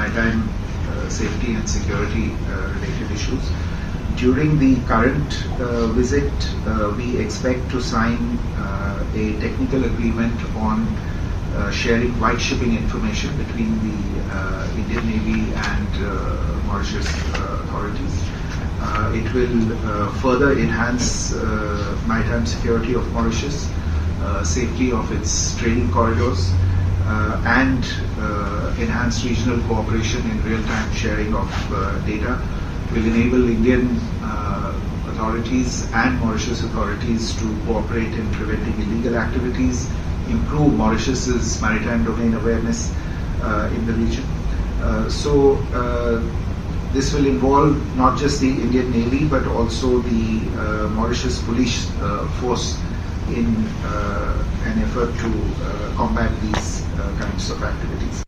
maritime safety and security related issues. During the current visit, we expect to sign a technical agreement on sharing white shipping information between the Indian Navy and Mauritius authorities. It will further enhance maritime security of Mauritius, safety of its trading corridors, and enhance regional cooperation in real-time sharing of data. Will enable Indian authorities and Mauritius authorities to cooperate in preventing illegal activities, improve Mauritius's maritime domain awareness in the region. So this will involve not just the Indian Navy but also the Mauritius police force in an effort to combat these kinds of activities.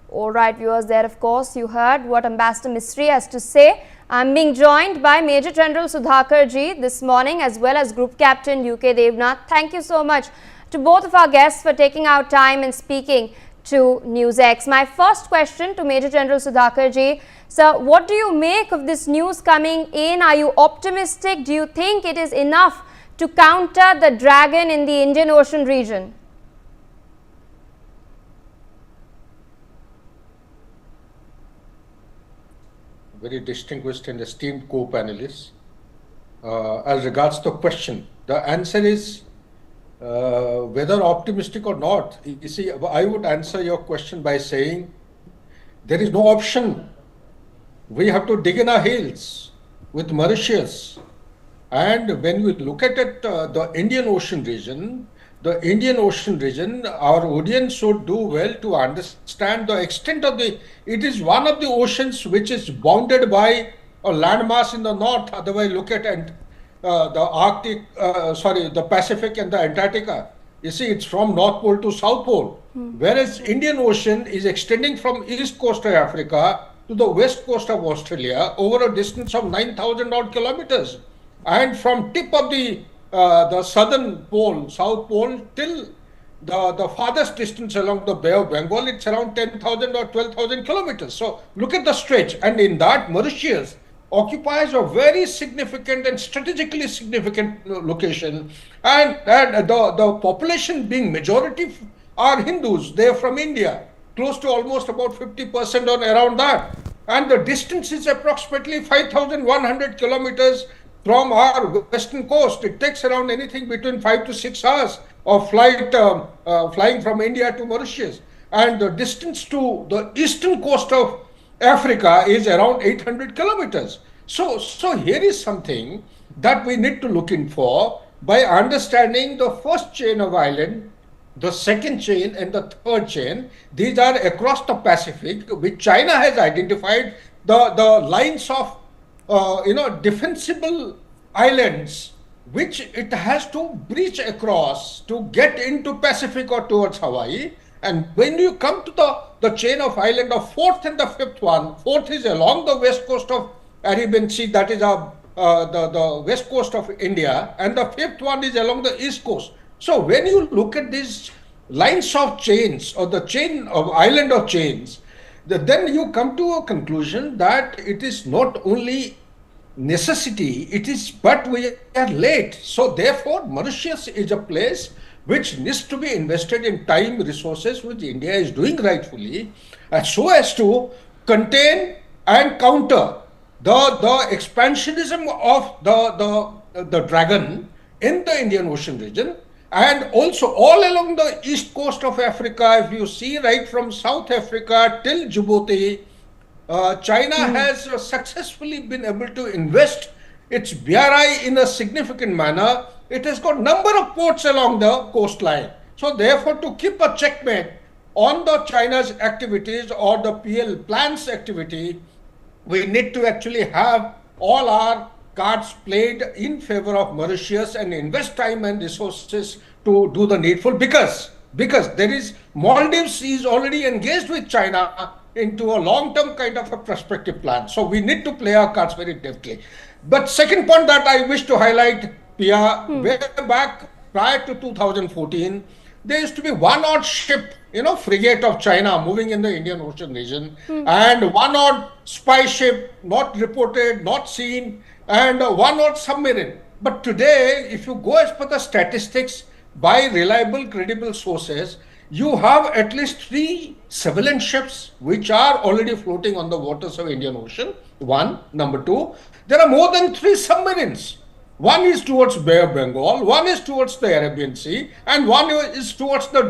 All right, viewers, there of course you heard what Ambassador Misri has to say. I'm being joined by Major General Sudhakar ji this morning, as well as Group Captain UK Devnath. Thank you so much to both of our guests for taking out time and speaking to NewsX. My first question to Major General Sudhakar ji. Sir, what do you make of this news coming in? Are you optimistic? Do you think it is enough to counter the dragon in the Indian Ocean region? Very distinguished and esteemed co-panelists. As regards the question, the answer is whether optimistic or not. You see, I would answer your question by saying there is no option. We have to dig in our heels with Mauritius. And when we look at it, the Indian Ocean region, our audience should do well to understand the extent of it is one of the oceans which is bounded by a landmass in the north. Otherwise, look at the Pacific and the Antarctica. You see, it's from North Pole to South Pole. Whereas Indian Ocean is extending from east coast of Africa to the west coast of Australia over a distance of 9,000 odd kilometers. And from tip of the southern pole, South Pole, till the farthest distance along the Bay of Bengal, it's around 10,000 or 12,000 kilometers. So look at the stretch. And in that, Mauritius occupies a very significant and strategically significant location. And the population being majority are Hindus. They're from India, close to almost about 50% or around that. And the distance is approximately 5,100 kilometers from our western coast. It takes around anything between 5 to 6 hours of flying from India to Mauritius. And the distance to the eastern coast of Africa is around 800 kilometers. So here is something that we need to look in for by understanding the first chain of island, the second chain and the third chain. These are across the Pacific, which China has identified the lines of defensible islands which it has to breach across to get into Pacific or towards Hawaii. And when you come to the chain of island of fourth and the fifth one, fourth is along the west coast of Arabian Sea, that is the west coast of India, and the fifth one is along the east coast. So when you look at these lines of chains or the chain of island of chains, then you come to a conclusion that it is not only necessity, but we are late. So therefore, Mauritius is a place which needs to be invested in time, resources, which India is doing rightfully, so as to contain and counter the expansionism of the dragon in the Indian Ocean region. And also all along the east coast of Africa, if you see right from South Africa till Djibouti, China has successfully been able to invest its BRI in a significant manner. It has got number of ports along the coastline. So therefore, to keep a checkmate on the China's activities or the PL plans activity, we need to actually have all our cards played in favor of Mauritius and invest time and resources to do the needful, because there is Maldives is already engaged with China into a long-term kind of a prospective plan. So we need to play our cards very deftly. But second point that I wish to highlight, Pia, way back prior to 2014, there used to be one odd ship, frigate of China moving in the Indian Ocean region, and one odd spy ship not reported, not seen, and one odd submarine. But today, if you go as per the statistics by reliable, credible sources, you have at least 3 civilian ships which are already floating on the waters of Indian Ocean. One. Number two, there are more than 3 submarines. One is towards Bay of Bengal, one is towards the Arabian Sea, and one is towards the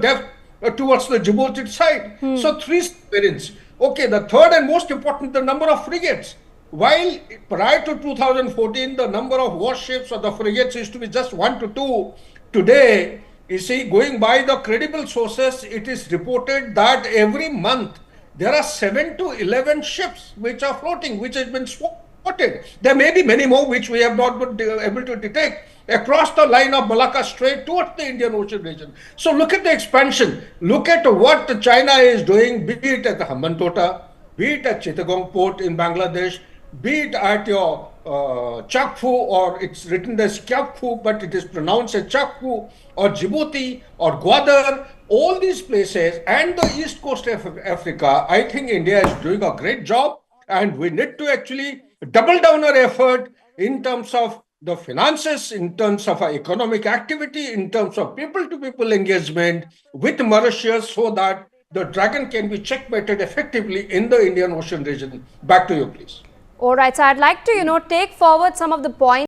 Djibouti side. So 3 submarines. Okay, the third and most important, the number of frigates. While prior to 2014, the number of warships or the frigates used to be just 1 to 2, today, you see, going by the credible sources, it is reported that every month there are 7 to 11 ships which are floating, which has been spotted. There may be many more which we have not been able to detect across the line of Malacca Strait towards the Indian Ocean region. So look at the expansion. Look at what China is doing, be it at the Hambantota, be it at Chittagong port in Bangladesh, be it at your Chakfu, or it's written as Kyakfu, but it is pronounced as Chakfu, or Djibouti, or Gwadar, all these places, and the east coast of Africa. I think India is doing a great job, and we need to actually double down our effort in terms of the finances, in terms of our economic activity, in terms of people-to-people engagement with Mauritius, so that the dragon can be checkmated effectively in the Indian Ocean region. Back to you, please. All right, so I'd like to, take forward some of the points